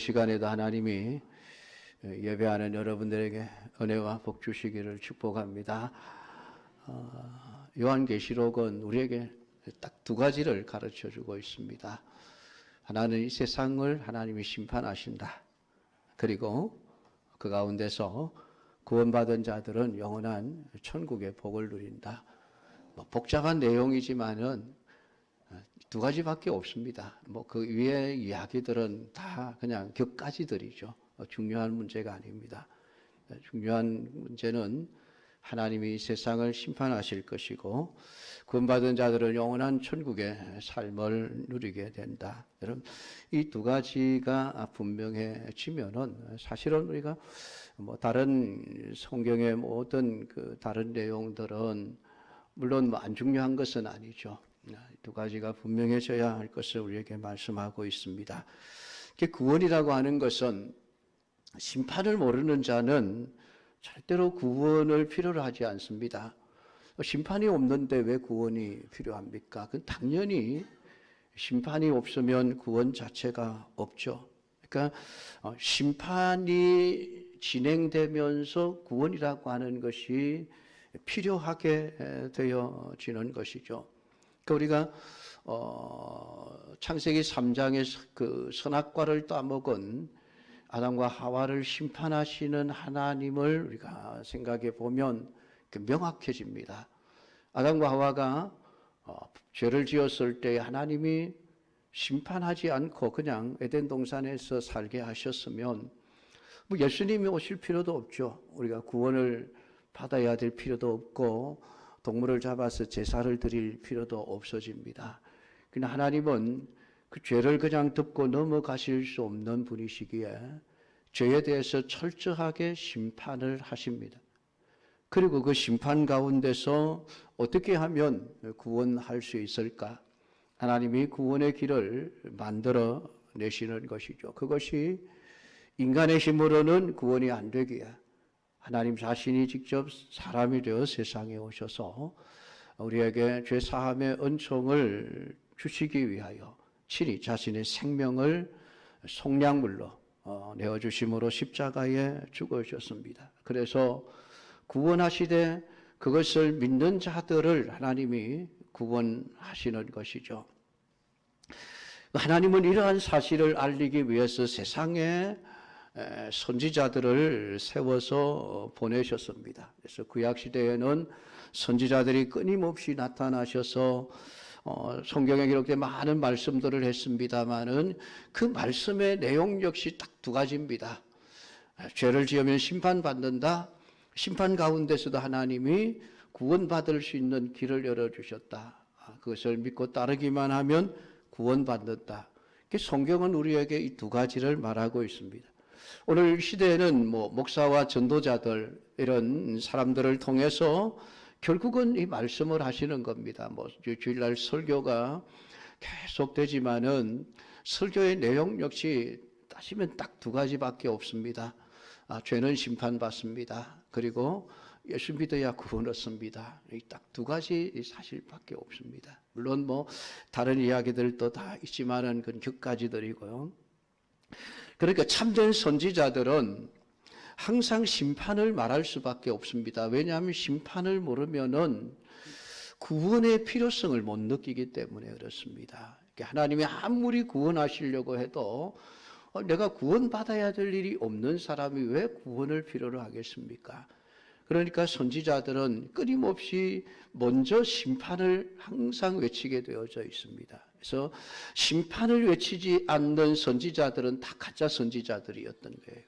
시간에도 하나님이 예배하는 여러분들에게 은혜와 복 주시기를 축복합니다. 요한계시록은 우리에게 딱 두 가지를 가르쳐주고 있습니다. 하나는 이 세상을 하나님이 심판하신다. 그리고 그 가운데서 구원받은 자들은 영원한 천국의 복을 누린다. 복잡한 내용이지만은 두 가지밖에 없습니다. 그 위에 이야기들은 다 그냥 격가지들이죠. 중요한 문제가 아닙니다. 중요한 문제는 하나님이 세상을 심판하실 것이고 구원받은 자들은 영원한 천국의 삶을 누리게 된다. 여러분, 이 두 가지가 분명해지면은 사실은 우리가 다른 성경의 모든 다른 내용들은 물론 안 중요한 것은 아니죠. 두 가지가 분명해져야 할 것을 우리에게 말씀하고 있습니다. 구원이라고 하는 것은 심판을 모르는 자는 절대로 구원을 필요로 하지 않습니다. 심판이 없는데 왜 구원이 필요합니까? 그건 당연히 심판이 없으면 구원 자체가 없죠. 그러니까 심판이 진행되면서 구원이라고 하는 것이 필요하게 되어지는 것이죠. 그러니까 우리가 창세기 3장의 그 선악과를 따먹은 아담과 하와를 심판하시는 하나님을 우리가 생각해 보면 명확해집니다. 아담과 하와가 죄를 지었을 때 하나님이 심판하지 않고 그냥 에덴 동산에서 살게 하셨으면 예수님이 오실 필요도 없죠. 우리가 구원을 받아야 될 필요도 없고 동물을 잡아서 제사를 드릴 필요도 없어집니다. 그러나 하나님은 그 죄를 그냥 덮고 넘어가실 수 없는 분이시기에 죄에 대해서 철저하게 심판을 하십니다. 그리고 그 심판 가운데서 어떻게 하면 구원할 수 있을까? 하나님이 구원의 길을 만들어 내시는 것이죠. 그것이 인간의 힘으로는 구원이 안 되기에 하나님 자신이 직접 사람이 되어 세상에 오셔서 우리에게 죄 사함의 은총을 주시기 위하여 친히 자신의 생명을 속량물로 내어주심으로 십자가에 죽으셨습니다. 그래서 구원하시되 그것을 믿는 자들을 하나님이 구원하시는 것이죠. 하나님은 이러한 사실을 알리기 위해서 세상에 선지자들을 세워서 보내셨습니다. 그래서 구약시대에는 선지자들이 끊임없이 나타나셔서 성경에 기록된 많은 말씀들을 했습니다마는 그 말씀의 내용 역시 딱 두 가지입니다. 죄를 지으면 심판받는다. 심판 가운데서도 하나님이 구원받을 수 있는 길을 열어주셨다. 그것을 믿고 따르기만 하면 구원받는다. 성경은 우리에게 이 두 가지를 말하고 있습니다. 오늘 시대에는 목사와 전도자들 이런 사람들을 통해서 결국은 이 말씀을 하시는 겁니다. 주일날 설교가 계속되지만은 설교의 내용 역시 따지면 딱 두 가지밖에 없습니다. 죄는 심판받습니다. 그리고 예수 믿어야 구원 얻습니다. 이 딱 두 가지 사실밖에 없습니다. 물론 다른 이야기들도 다 있지만은 그건 격가지들이고요. 그러니까 참된 선지자들은 항상 심판을 말할 수밖에 없습니다. 왜냐하면 심판을 모르면은 구원의 필요성을 못 느끼기 때문에 그렇습니다. 하나님이 아무리 구원하시려고 해도 내가 구원받아야 될 일이 없는 사람이 왜 구원을 필요로 하겠습니까? 그러니까 선지자들은 끊임없이 먼저 심판을 항상 외치게 되어져 있습니다. 그래서 심판을 외치지 않는 선지자들은 다 가짜 선지자들이었던 거예요.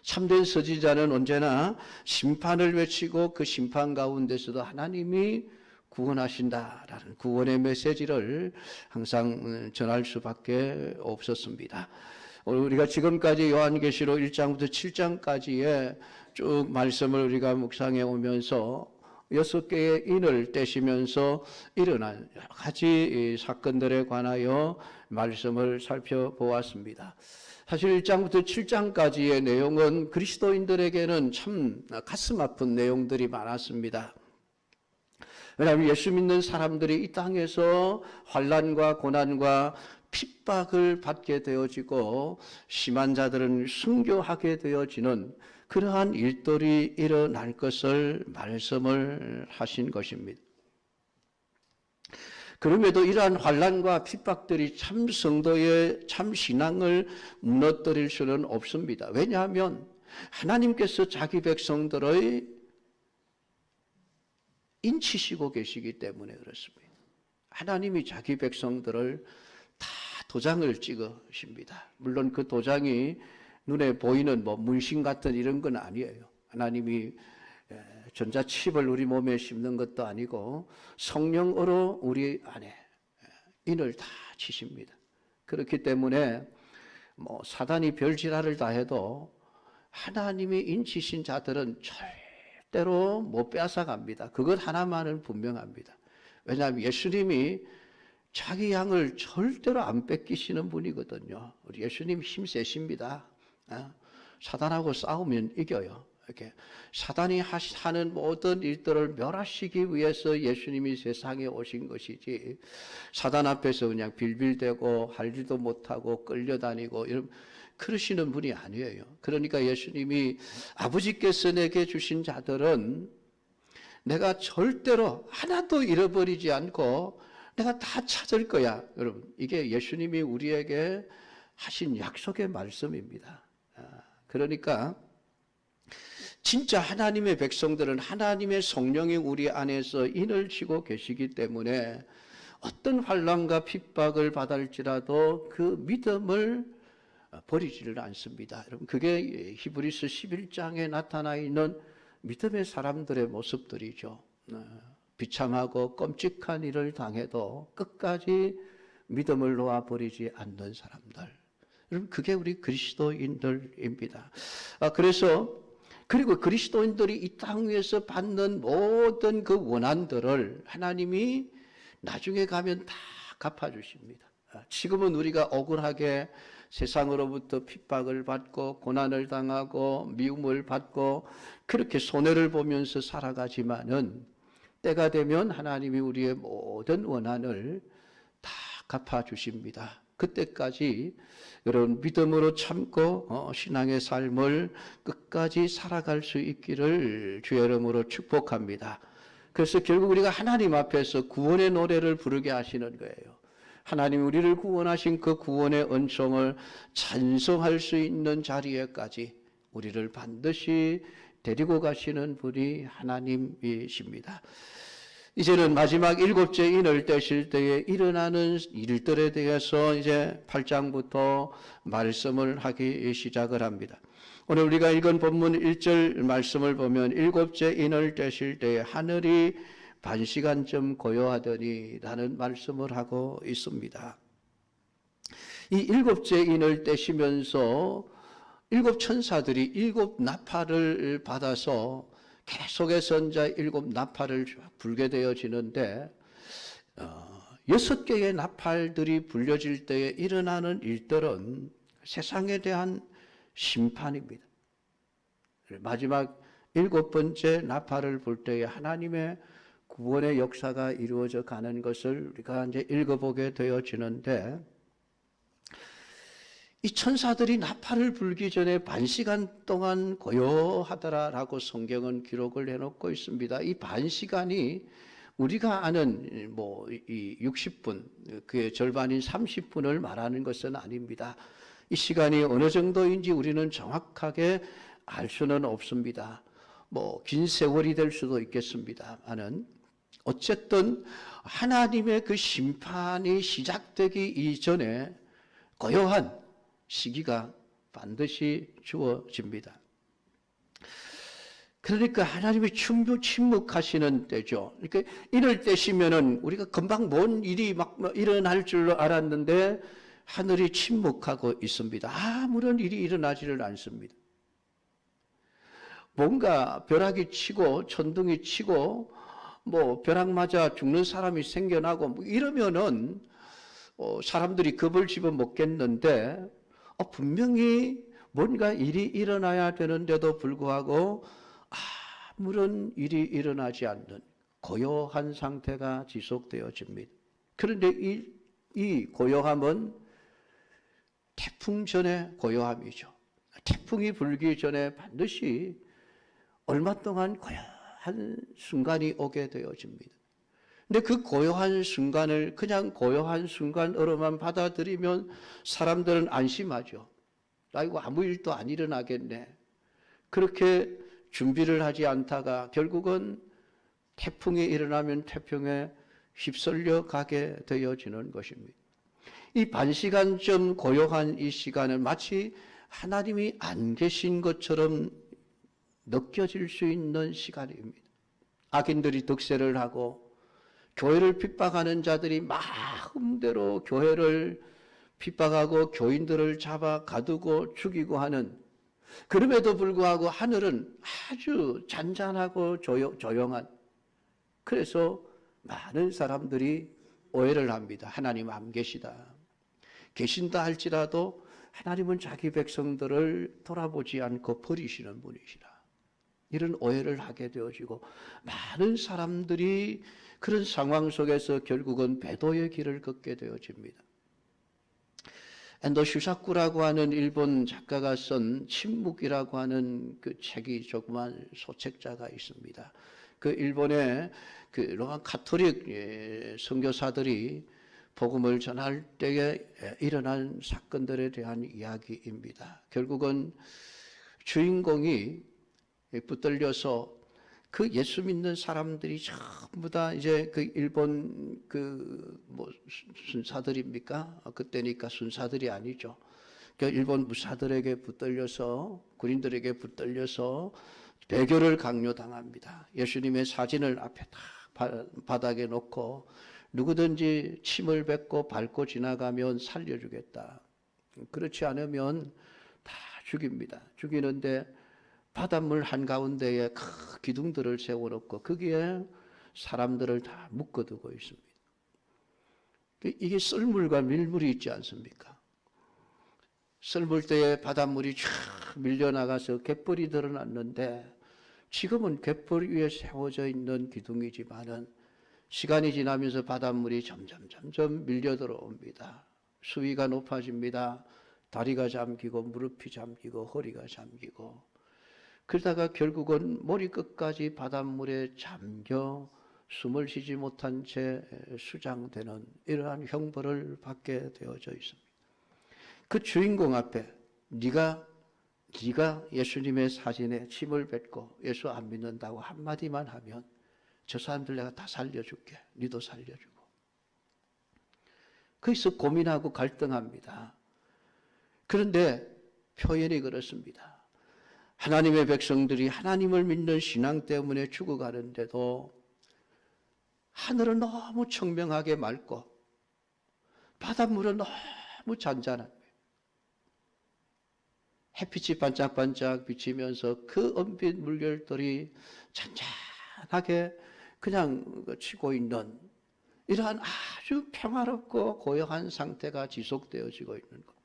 참된 선지자는 언제나 심판을 외치고 그 심판 가운데서도 하나님이 구원하신다라는 구원의 메시지를 항상 전할 수밖에 없었습니다. 우리가 지금까지 요한계시록 1장부터 7장까지의 쭉 말씀을 우리가 묵상해 오면서 6개의 인을 떼시면서 일어난 여러 가지 사건들에 관하여 말씀을 살펴보았습니다. 사실 1장부터 7장까지의 내용은 그리스도인들에게는 참 가슴 아픈 내용들이 많았습니다. 왜냐하면 예수 믿는 사람들이 이 땅에서 환난과 고난과 핍박을 받게 되어지고 심한 자들은 순교하게 되어지는 그러한 일들이 일어날 것을 말씀을 하신 것입니다. 그럼에도 이러한 환난과 핍박들이 참 성도의 참 신앙을 무너뜨릴 수는 없습니다. 왜냐하면 하나님께서 자기 백성들의 인치시고 계시기 때문에 그렇습니다. 하나님이 자기 백성들을 다 도장을 찍으십니다. 물론 그 도장이 눈에 보이는 문신 같은 이런 건 아니에요. 하나님이 전자칩을 우리 몸에 심는 것도 아니고 성령으로 우리 안에 인을 다 치십니다. 그렇기 때문에 사단이 별지랄을 다 해도 하나님이 인치신 자들은 절대로 못 빼앗아갑니다. 그것 하나만은 분명합니다. 왜냐하면 예수님이 자기 양을 절대로 안 뺏기시는 분이거든요. 우리 예수님 힘 세십니다. 사단하고 싸우면 이겨요. 이렇게 사단이 하는 모든 일들을 멸하시기 위해서 예수님이 세상에 오신 것이지, 사단 앞에서 그냥 빌빌대고 할 일도 못하고 끌려다니고 이런 그러시는 분이 아니에요. 그러니까 예수님이 아버지께서 내게 주신 자들은 내가 절대로 하나도 잃어버리지 않고 내가 다 찾을 거야. 여러분, 이게 예수님이 우리에게 하신 약속의 말씀입니다. 그러니까 진짜 하나님의 백성들은 하나님의 성령이 우리 안에서 인을 치고 계시기 때문에 어떤 환난과 핍박을 받을지라도 그 믿음을 버리지를 않습니다. 여러분, 그게 히브리서 11장에 나타나 있는 믿음의 사람들의 모습들이죠. 비참하고 끔찍한 일을 당해도 끝까지 믿음을 놓아버리지 않는 사람들. 여러분, 그게 우리 그리스도인들입니다. 그리고 그리스도인들이 이 땅 위에서 받는 모든 그 원한들을 하나님이 나중에 가면 다 갚아주십니다. 지금은 우리가 억울하게 세상으로부터 핍박을 받고 고난을 당하고 미움을 받고 그렇게 손해를 보면서 살아가지만은 때가 되면 하나님이 우리의 모든 원한을 다 갚아주십니다. 그때까지 여러분 믿음으로 참고 신앙의 삶을 끝까지 살아갈 수 있기를 주의 이름으로 축복합니다. 그래서 결국 우리가 하나님 앞에서 구원의 노래를 부르게 하시는 거예요. 하나님 우리를 구원하신 그 구원의 은총을 찬송할 수 있는 자리에까지 우리를 반드시 데리고 가시는 분이 하나님이십니다. 이제는 마지막 7째 인을 떼실 때에 일어나는 일들에 대해서 이제 8장부터 말씀을 하기 시작을 합니다. 오늘 우리가 읽은 본문 1절 말씀을 보면 7째 인을 떼실 때에 하늘이 반시간쯤 고요하더니 라는 말씀을 하고 있습니다. 이 7째 인을 떼시면서 7 천사들이 7 나팔을 받아서 계속해서 이제 7 나팔을 불게 되어지는데 6개의 나팔들이 불려질 때에 일어나는 일들은 세상에 대한 심판입니다. 마지막 7번째 나팔을 불 때에 하나님의 구원의 역사가 이루어져 가는 것을 우리가 이제 읽어보게 되어지는데, 이 천사들이 나팔을 불기 전에 반시간 동안 고요하더라라고 성경은 기록을 해놓고 있습니다. 이 반시간이 우리가 아는 이 60분, 그의 절반인 30분을 말하는 것은 아닙니다. 이 시간이 어느 정도인지 우리는 정확하게 알 수는 없습니다. 긴 세월이 될 수도 있겠습니다만은 어쨌든 하나님의 그 심판이 시작되기 이전에 고요한 시기가 반드시 주어집니다. 그러니까 하나님이 침묵하시는 때죠. 그러니까 이럴 때시면은 우리가 금방 뭔 일이 막 일어날 줄로 알았는데 하늘이 침묵하고 있습니다. 아무런 일이 일어나지를 않습니다. 뭔가 벼락이 치고 천둥이 치고 벼락 맞아 죽는 사람이 생겨나고 이러면은 사람들이 겁을 집어 먹겠는데 분명히 뭔가 일이 일어나야 되는데도 불구하고 아무런 일이 일어나지 않는 고요한 상태가 지속되어집니다. 그런데 이 고요함은 태풍 전에 고요함이죠. 태풍이 불기 전에 반드시 얼마 동안 고요한 순간이 오게 되어집니다. 근데 그 고요한 순간을 그냥 고요한 순간으로만 받아들이면 사람들은 안심하죠. 아이고, 아무 일도 안 일어나겠네. 그렇게 준비를 하지 않다가 결국은 태풍이 일어나면 태풍에 휩쓸려 가게 되어지는 것입니다. 이 반시간쯤 고요한 이 시간은 마치 하나님이 안 계신 것처럼 느껴질 수 있는 시간입니다. 악인들이 득세를 하고 교회를 핍박하는 자들이 마음대로 교회를 핍박하고 교인들을 잡아 가두고 죽이고 하는, 그럼에도 불구하고 하늘은 아주 잔잔하고 조용한, 그래서 많은 사람들이 오해를 합니다. 하나님 안 계시다. 계신다 할지라도 하나님은 자기 백성들을 돌아보지 않고 버리시는 분이시라. 이런 오해를 하게 되어지고 많은 사람들이 그런 상황 속에서 결국은 배도의 길을 걷게 되어집니다. 엔도 슈사쿠라고 하는 일본 작가가 쓴 침묵이라고 하는 그 책이 조그만 소책자가 있습니다. 그 일본의 그 로마 카톨릭 선교사들이 복음을 전할 때에 일어난 사건들에 대한 이야기입니다. 결국은 주인공이 붙들려서 그 예수 믿는 사람들이 전부 다 이제 그 일본 순사들입니까? 그때니까 순사들이 아니죠. 그러니까 일본 무사들에게 붙들려서, 군인들에게 붙들려서 배교를 강요당합니다. 예수님의 사진을 앞에 다 바닥에 놓고 누구든지 침을 뱉고 밟고 지나가면 살려주겠다. 그렇지 않으면 다 죽입니다. 죽이는데 바닷물 한가운데에 큰 기둥들을 세워놓고 거기에 사람들을 다 묶어두고 있습니다. 이게 썰물과 밀물이 있지 않습니까? 썰물 때에 바닷물이 쫙 밀려나가서 갯벌이 드러났는데 지금은 갯벌 위에 세워져 있는 기둥이지만은 시간이 지나면서 바닷물이 점점 밀려 들어옵니다. 수위가 높아집니다. 다리가 잠기고 무릎이 잠기고 허리가 잠기고, 그러다가 결국은 머리끝까지 바닷물에 잠겨 숨을 쉬지 못한 채 수장되는 이러한 형벌을 받게 되어져 있습니다. 그 주인공 앞에 네가 예수님의 사진에 침을 뱉고 예수 안 믿는다고 한마디만 하면 저 사람들 내가 다 살려줄게. 니도 살려주고. 거기서 고민하고 갈등합니다. 그런데 표현이 그렇습니다. 하나님의 백성들이 하나님을 믿는 신앙 때문에 죽어가는데도 하늘은 너무 청명하게 맑고 바닷물은 너무 잔잔한 거예요. 햇빛이 반짝반짝 비치면서 그 은빛 물결들이 잔잔하게 그냥 치고 있는 이러한 아주 평화롭고 고요한 상태가 지속되어지고 있는 것.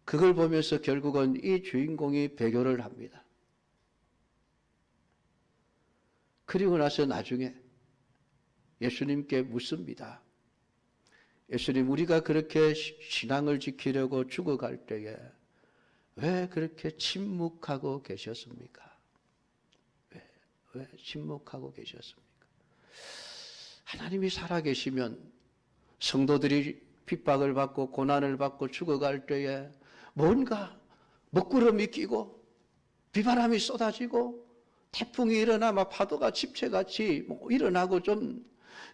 그걸 보면서 결국은 이 주인공이 배교를 합니다. 그리고 나서 나중에 예수님께 묻습니다. 예수님, 우리가 그렇게 신앙을 지키려고 죽어갈 때에 왜 그렇게 침묵하고 계셨습니까? 왜 침묵하고 계셨습니까? 하나님이 살아계시면 성도들이 핍박을 받고 고난을 받고 죽어갈 때에 뭔가 먹구름이 끼고 비바람이 쏟아지고 태풍이 일어나 막 파도가 집채같이 일어나고 좀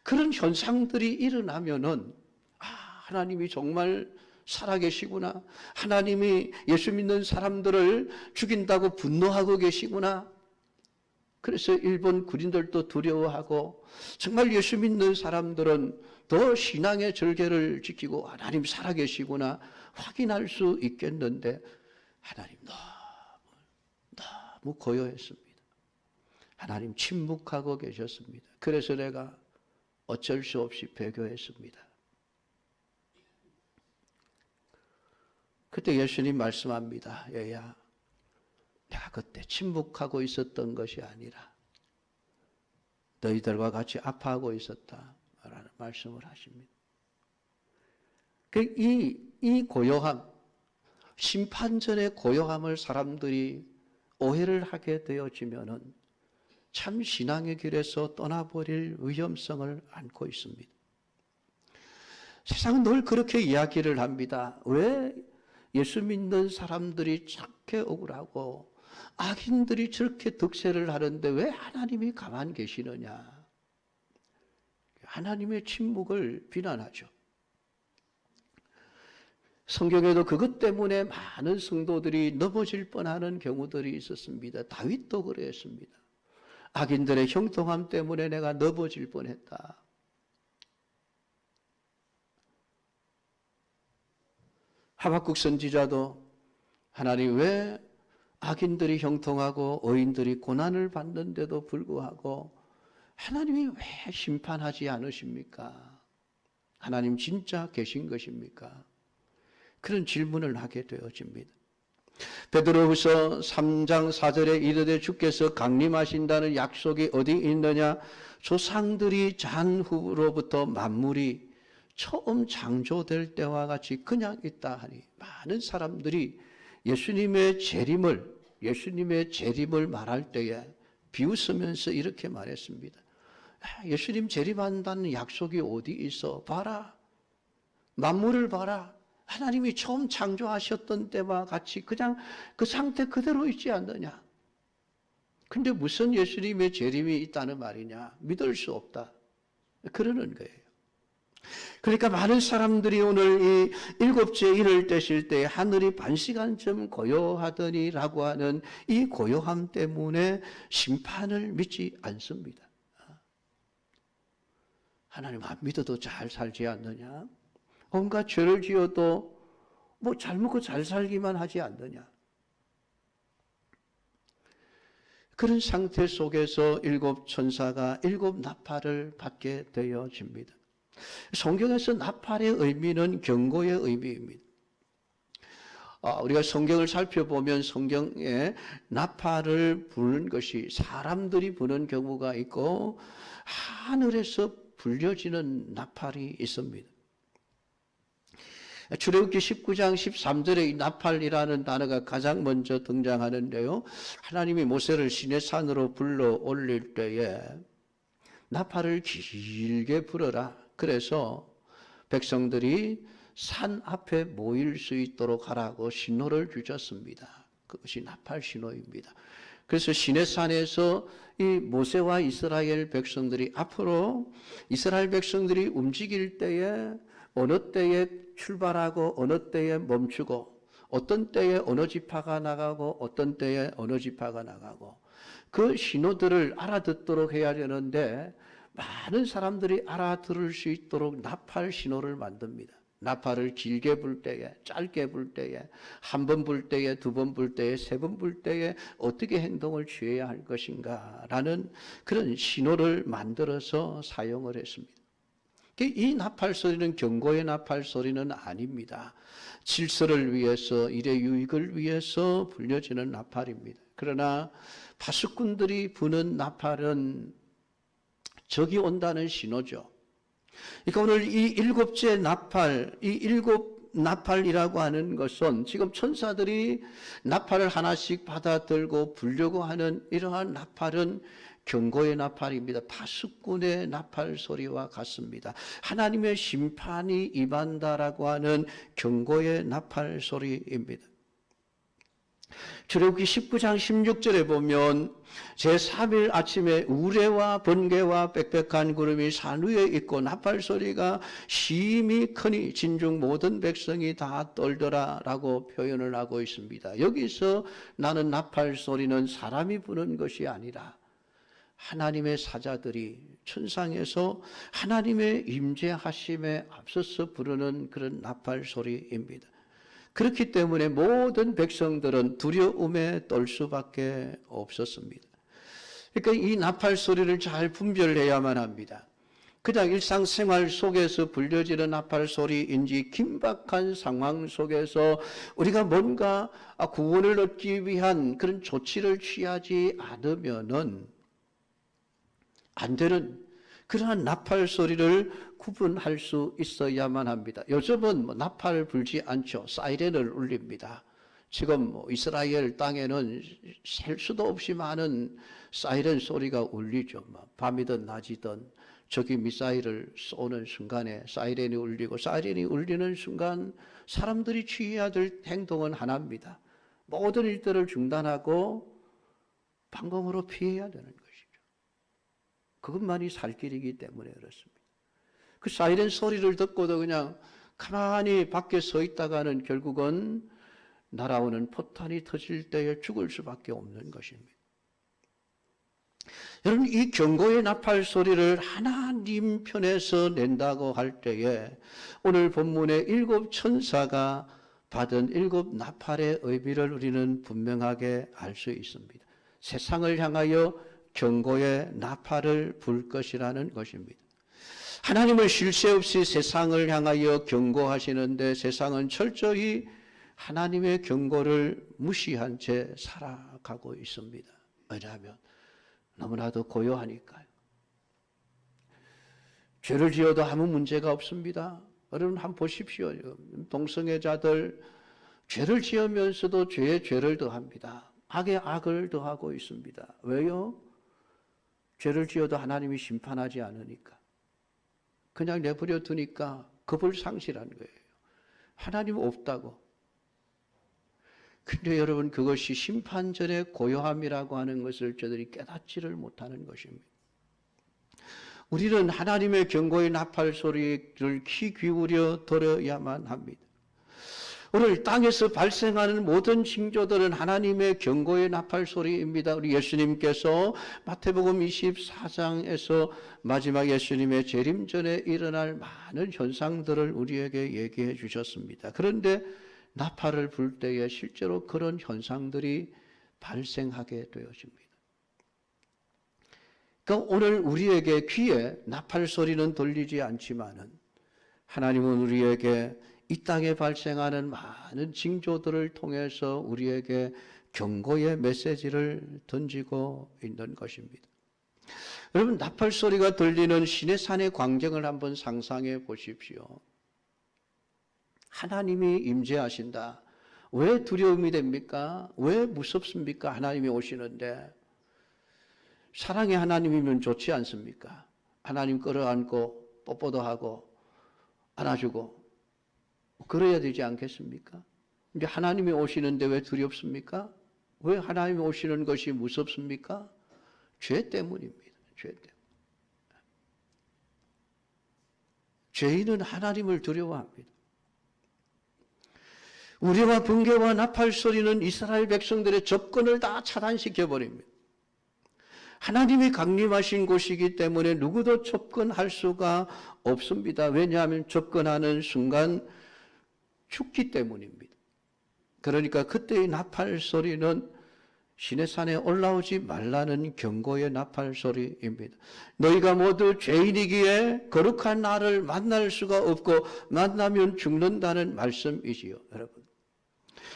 그런 현상들이 일어나면은 하나님이 정말 살아계시구나. 하나님이 예수 믿는 사람들을 죽인다고 분노하고 계시구나. 그래서 일본 군인들도 두려워하고 정말 예수 믿는 사람들은 더 신앙의 절개를 지키고 하나님 살아계시구나 확인할 수 있겠는데 하나님 너무 고요했습니다. 하나님 침묵하고 계셨습니다. 그래서 내가 어쩔 수 없이 배교했습니다. 그때 예수님 말씀합니다. 얘야, 내가 그때 침묵하고 있었던 것이 아니라 너희들과 같이 아파하고 있었다 라는 말씀을 하십니다. 이 고요함, 심판 전의 고요함을 사람들이 오해를 하게 되어지면은 참 신앙의 길에서 떠나버릴 위험성을 안고 있습니다. 세상은 늘 그렇게 이야기를 합니다. 왜 예수 믿는 사람들이 저렇게 억울하고 악인들이 저렇게 득세를 하는데 왜 하나님이 가만 계시느냐? 하나님의 침묵을 비난하죠. 성경에도 그것 때문에 많은 성도들이 넘어질 뻔하는 경우들이 있었습니다. 다윗도 그랬습니다. 악인들의 형통함 때문에 내가 넘어질 뻔했다. 하박국 선지자도 하나님 왜 악인들이 형통하고 의인들이 고난을 받는데도 불구하고 하나님이 왜 심판하지 않으십니까? 하나님 진짜 계신 것입니까? 그런 질문을 하게 되어집니다. 베드로후서 3장 4절에 이르되 주께서 강림하신다는 약속이 어디 있느냐? 조상들이 잔 후로부터 만물이 처음 창조될 때와 같이 그냥 있다 하니 많은 사람들이 예수님의 재림을 말할 때에 비웃으면서 이렇게 말했습니다. 예수님 재림한다는 약속이 어디 있어? 봐라. 만물을 봐라. 하나님이 처음 창조하셨던 때와 같이 그냥 그 상태 그대로 있지 않느냐. 근데 무슨 예수님의 재림이 있다는 말이냐. 믿을 수 없다. 그러는 거예요. 그러니까 많은 사람들이 오늘 이 일곱째 일을 떼실 때 하늘이 반시간쯤 고요하더니라고 하는 이 고요함 때문에 심판을 믿지 않습니다. 하나님 안 믿어도 잘 살지 않느냐? 온갖 죄를 지어도 뭐 잘 먹고 잘 살기만 하지 않느냐? 그런 상태 속에서 일곱 천사가 일곱 나팔을 받게 되어집니다. 성경에서 나팔의 의미는 경고의 의미입니다. 우리가 성경을 살펴보면 성경에 나팔을 부는 것이 사람들이 부는 경우가 있고 하늘에서 불려지는 나팔이 있습니다. 출애굽기 19장 13절에 이 나팔이라는 단어가 가장 먼저 등장하는데요. 하나님이 모세를 시내산으로 불러 올릴 때에 나팔을 길게 불어라. 그래서 백성들이 산 앞에 모일 수 있도록 하라고 신호를 주셨습니다. 그것이 나팔 신호입니다. 그래서 시내산에서 이 모세와 이스라엘 백성들이 앞으로 이스라엘 백성들이 움직일 때에 어느 때에 출발하고 어느 때에 멈추고 어떤 때에 어느 지파가 나가고 어떤 때에 어느 지파가 나가고 그 신호들을 알아듣도록 해야 되는데 많은 사람들이 알아들을 수 있도록 나팔 신호를 만듭니다. 나팔을 길게 불 때에, 짧게 불 때에, 한 번 불 때에, 두 번 불 때에, 세 번 불 때에 어떻게 행동을 취해야 할 것인가라는 그런 신호를 만들어서 사용을 했습니다. 이 나팔 소리는 경고의 나팔 소리는 아닙니다. 질서를 위해서, 일의 유익을 위해서 불려지는 나팔입니다. 그러나 파수꾼들이 부는 나팔은 적이 온다는 신호죠. 그러니까 오늘 이 일곱째 나팔, 이 일곱 나팔이라고 하는 것은 지금 천사들이 나팔을 하나씩 받아들고 불려고 하는 이러한 나팔은 경고의 나팔입니다. 파수꾼의 나팔 소리와 같습니다. 하나님의 심판이 임한다라고 하는 경고의 나팔 소리입니다. 출애굽기 19장 16절에 보면 제3일 아침에 우레와 번개와 빽빽한 구름이 산 위에 있고 나팔 소리가 심히 크니 진중 모든 백성이 다 떨더라 라고 표현을 하고 있습니다. 여기서 나는 나팔 소리는 사람이 부는 것이 아니라 하나님의 사자들이 천상에서 하나님의 임재하심에 앞서서 부르는 그런 나팔 소리입니다. 그렇기 때문에 모든 백성들은 두려움에 떨 수밖에 없었습니다. 그러니까 이 나팔 소리를 잘 분별해야만 합니다. 그냥 일상생활 속에서 불려지는 나팔 소리인지 긴박한 상황 속에서 우리가 뭔가 구원을 얻기 위한 그런 조치를 취하지 않으면은 안 되는 그러한 나팔 소리를 구분할 수 있어야만 합니다. 요즘은 나팔 불지 않죠. 사이렌을 울립니다. 지금 이스라엘 땅에는 셀 수도 없이 많은 사이렌 소리가 울리죠. 밤이든 낮이든 적이 미사일을 쏘는 순간에 사이렌이 울리고, 사이렌이 울리는 순간 사람들이 취해야 될 행동은 하나입니다. 모든 일들을 중단하고 방공으로 피해야 되는 것이죠. 그것만이 살 길이기 때문에 그렇습니다. 그 사이렌 소리를 듣고도 그냥 가만히 밖에 서 있다가는 결국은 날아오는 포탄이 터질 때에 죽을 수밖에 없는 것입니다. 여러분, 이 경고의 나팔 소리를 하나님 편에서 낸다고 할 때에 오늘 본문의 7 천사가 받은 7 나팔의 의미를 우리는 분명하게 알 수 있습니다. 세상을 향하여 경고의 나팔을 불 것이라는 것입니다. 하나님을 쉴 새 없이 세상을 향하여 경고하시는데 세상은 철저히 하나님의 경고를 무시한 채 살아가고 있습니다. 왜냐하면 너무나도 고요하니까요. 죄를 지어도 아무 문제가 없습니다. 여러분 한번 보십시오. 동성애자들 죄를 지으면서도 죄에 죄를 더합니다. 악에 악을 더하고 있습니다. 왜요? 죄를 지어도 하나님이 심판하지 않으니까. 그냥 내버려 두니까 겁을 상실한 거예요. 하나님 없다고. 근데 여러분, 그것이 심판전의 고요함이라고 하는 것을 저들이 깨닫지를 못하는 것입니다. 우리는 하나님의 경고의 나팔 소리를 귀 기울여 들어야만 합니다. 오늘 땅에서 발생하는 모든 징조들은 하나님의 경고의 나팔 소리입니다. 우리 예수님께서 마태복음 24장에서 마지막 예수님의 재림 전에 일어날 많은 현상들을 우리에게 얘기해 주셨습니다. 그런데 나팔을 불 때에 실제로 그런 현상들이 발생하게 되어집니다. 그러니까 오늘 우리에게 귀에 나팔 소리는 들리지 않지만은 하나님은 우리에게 이 땅에 발생하는 많은 징조들을 통해서 우리에게 경고의 메시지를 던지고 있는 것입니다. 여러분, 나팔 소리가 들리는 시내산의 광경을 한번 상상해 보십시오. 하나님이 임재하신다. 왜 두려움이 됩니까? 왜 무섭습니까? 하나님이 오시는데. 사랑의 하나님이면 좋지 않습니까? 하나님 끌어안고 뽀뽀도 하고 안아주고 그래야 되지 않겠습니까? 이제 하나님이 오시는데 왜 두렵습니까? 왜 하나님이 오시는 것이 무섭습니까? 죄 때문입니다. 죄 때문에. 죄인은 하나님을 두려워합니다. 우리와 번개와 나팔 소리는 이스라엘 백성들의 접근을 다 차단시켜 버립니다. 하나님이 강림하신 곳이기 때문에 누구도 접근할 수가 없습니다. 왜냐하면 접근하는 순간 죽기 때문입니다. 그러니까 그때의 나팔 소리는 시내산에 올라오지 말라는 경고의 나팔 소리입니다. 너희가 모두 죄인이기에 거룩한 나를 만날 수가 없고 만나면 죽는다는 말씀이지요, 여러분.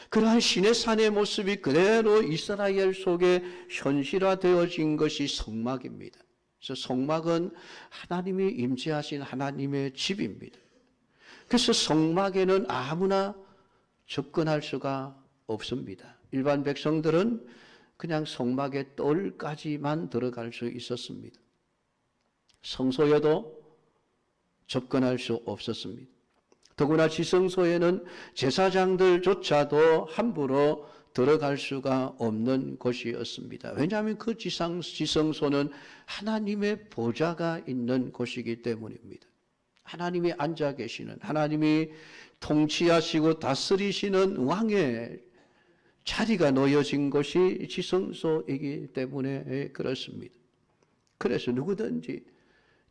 그러한 시내산의 모습이 그대로 이스라엘 속에 현실화되어진 것이 성막입니다. 그래서 성막은 하나님이 임재하신 하나님의 집입니다. 그래서 성막에는 아무나 접근할 수가 없습니다. 일반 백성들은 그냥 성막의 뜰까지만 들어갈 수 있었습니다. 성소에도 접근할 수 없었습니다. 더구나 지성소에는 제사장들조차도 함부로 들어갈 수가 없는 곳이었습니다. 왜냐하면 그 지성소는 하나님의 보좌가 있는 곳이기 때문입니다. 하나님이 앉아 계시는, 하나님이 통치하시고 다스리시는 왕의 자리가 놓여진 것이 지성소이기 때문에 그렇습니다. 그래서 누구든지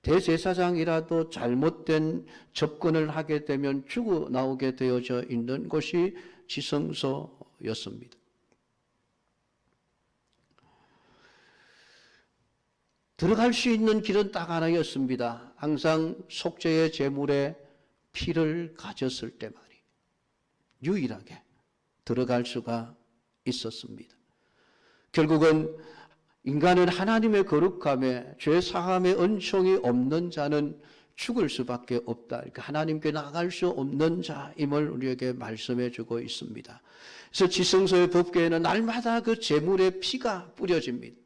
대제사장이라도 잘못된 접근을 하게 되면 죽어 나오게 되어져 있는 곳이 지성소였습니다. 들어갈 수 있는 길은 딱 하나였습니다. 항상 속죄의 제물에 피를 가졌을 때만이 유일하게 들어갈 수가 있었습니다. 결국은 인간은 하나님의 거룩함에 죄 사함의 은총이 없는 자는 죽을 수밖에 없다. 그러니까 하나님께 나아갈 수 없는 자임을 우리에게 말씀해 주고 있습니다. 그래서 지성소의 법궤에는 날마다 그 제물의 피가 뿌려집니다.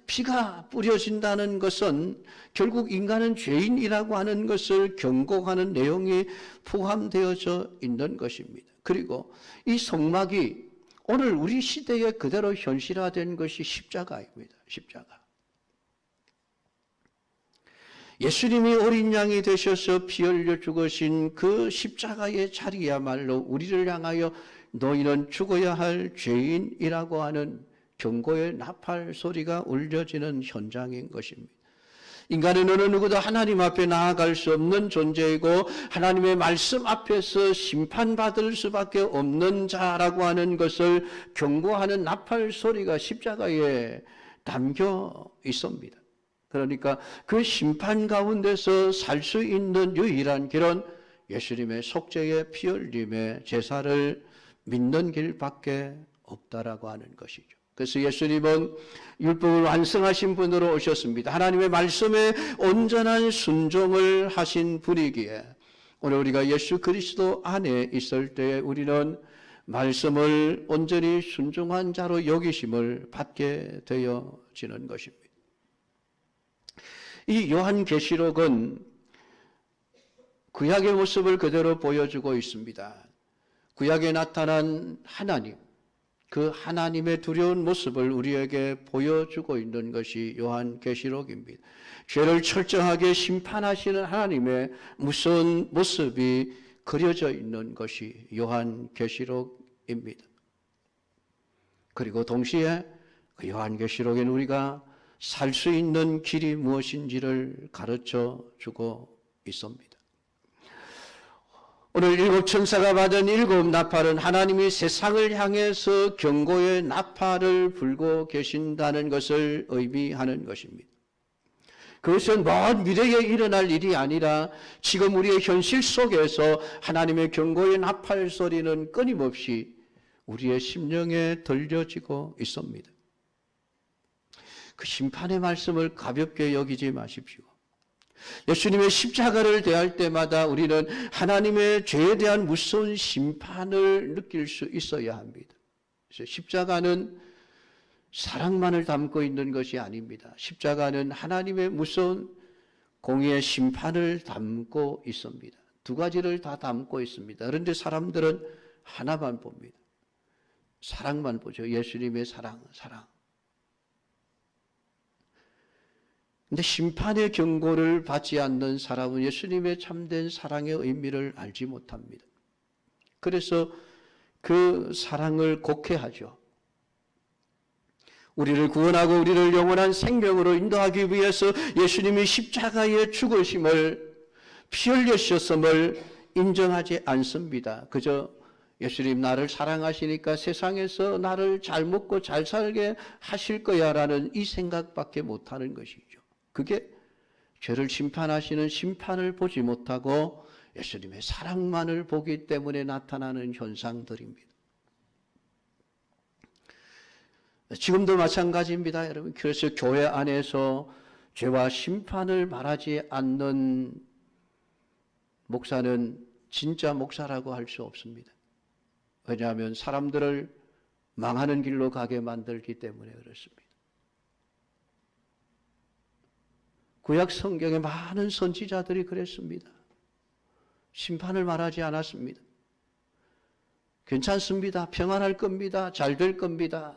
피가 뿌려진다는 것은 결국 인간은 죄인이라고 하는 것을 경고하는 내용이 포함되어져 있는 것입니다. 그리고 이 성막이 오늘 우리 시대에 그대로 현실화된 것이 십자가입니다. 십자가. 예수님이 어린 양이 되셔서 피 흘려 죽으신 그 십자가의 자리야말로 우리를 향하여 너희는 죽어야 할 죄인이라고 하는 경고의 나팔 소리가 울려지는 현장인 것입니다. 인간은 어느 누구도 하나님 앞에 나아갈 수 없는 존재이고 하나님의 말씀 앞에서 심판받을 수밖에 없는 자라고 하는 것을 경고하는 나팔 소리가 십자가에 담겨 있습니다. 그러니까 그 심판 가운데서 살 수 있는 유일한 길은 예수님의 속죄의 피 흘림의 제사를 믿는 길밖에 없다라고 하는 것이죠. 그래서 예수님은 율법을 완성하신 분으로 오셨습니다. 하나님의 말씀에 온전한 순종을 하신 분이기에 오늘 우리가 예수 그리스도 안에 있을 때 우리는 말씀을 온전히 순종한 자로 여기심을 받게 되어지는 것입니다. 이 요한계시록은 구약의 모습을 그대로 보여주고 있습니다. 구약에 나타난 하나님, 그 하나님의 두려운 모습을 우리에게 보여주고 있는 것이 요한계시록입니다. 죄를 철저하게 심판하시는 하나님의 무서운 모습이 그려져 있는 것이 요한계시록입니다. 그리고 동시에 그 요한계시록에는 우리가 살 수 있는 길이 무엇인지를 가르쳐 주고 있습니다. 오늘 일곱 천사가 받은 일곱 나팔은 하나님이 세상을 향해서 경고의 나팔을 불고 계신다는 것을 의미하는 것입니다. 그것은 먼 미래에 일어날 일이 아니라 지금 우리의 현실 속에서 하나님의 경고의 나팔 소리는 끊임없이 우리의 심령에 들려지고 있습니다. 그 심판의 말씀을 가볍게 여기지 마십시오. 예수님의 십자가를 대할 때마다 우리는 하나님의 죄에 대한 무서운 심판을 느낄 수 있어야 합니다. 그래서 십자가는 사랑만을 담고 있는 것이 아닙니다. 십자가는 하나님의 무서운 공의의 심판을 담고 있습니다. 두 가지를 다 담고 있습니다. 그런데 사람들은 하나만 봅니다. 사랑만 보죠. 예수님의 사랑. 근데 심판의 경고를 받지 않는 사람은 예수님의 참된 사랑의 의미를 알지 못합니다. 그래서 그 사랑을 곡해하죠. 우리를 구원하고 우리를 영원한 생명으로 인도하기 위해서 예수님이 십자가에 죽으심을 피 흘리셨음을 인정하지 않습니다. 그저 예수님 나를 사랑하시니까 세상에서 나를 잘 먹고 잘 살게 하실 거야 라는 이 생각밖에 못하는 것이죠. 그게 죄를 심판하시는 심판을 보지 못하고 예수님의 사랑만을 보기 때문에 나타나는 현상들입니다. 지금도 마찬가지입니다, 여러분. 그래서 교회 안에서 죄와 심판을 말하지 않는 목사는 진짜 목사라고 할 수 없습니다. 왜냐하면 사람들을 망하는 길로 가게 만들기 때문에 그렇습니다. 구약 성경에 많은 선지자들이 그랬습니다. 심판을 말하지 않았습니다. 괜찮습니다. 평안할 겁니다. 잘 될 겁니다.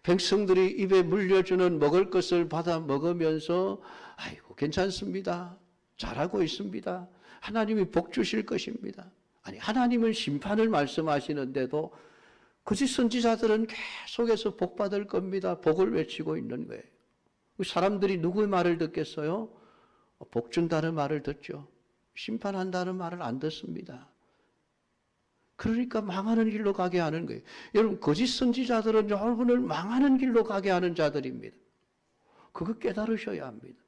백성들이 입에 물려주는 먹을 것을 받아 먹으면서 아이고 괜찮습니다. 잘하고 있습니다. 하나님이 복 주실 것입니다. 아니 하나님은 심판을 말씀하시는데도 거짓 선지자들은 계속해서 복 받을 겁니다. 복을 외치고 있는 거예요. 사람들이 누구의 말을 듣겠어요? 복 준다는 말을 듣죠. 심판한다는 말을 안 듣습니다. 그러니까 망하는 길로 가게 하는 거예요. 여러분 거짓 선지자들은 여러분을 망하는 길로 가게 하는 자들입니다. 그거 깨달으셔야 합니다.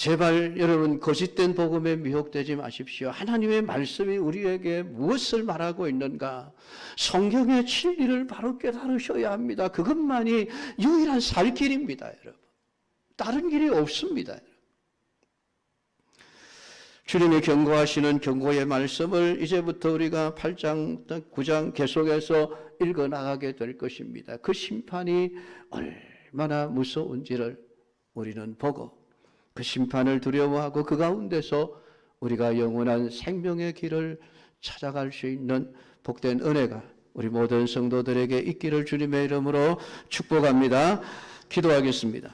제발 여러분 거짓된 복음에 미혹되지 마십시오. 하나님의 말씀이 우리에게 무엇을 말하고 있는가? 성경의 진리를 바로 깨달으셔야 합니다. 그것만이 유일한 살 길입니다, 여러분. 다른 길이 없습니다. 주님이 경고하시는 경고의 말씀을 이제부터 우리가 8장, 9장 계속해서 읽어나가게 될 것입니다. 그 심판이 얼마나 무서운지를 우리는 보고 그 심판을 두려워하고 그 가운데서 우리가 영원한 생명의 길을 찾아갈 수 있는 복된 은혜가 우리 모든 성도들에게 있기를 주님의 이름으로 축복합니다. 기도하겠습니다.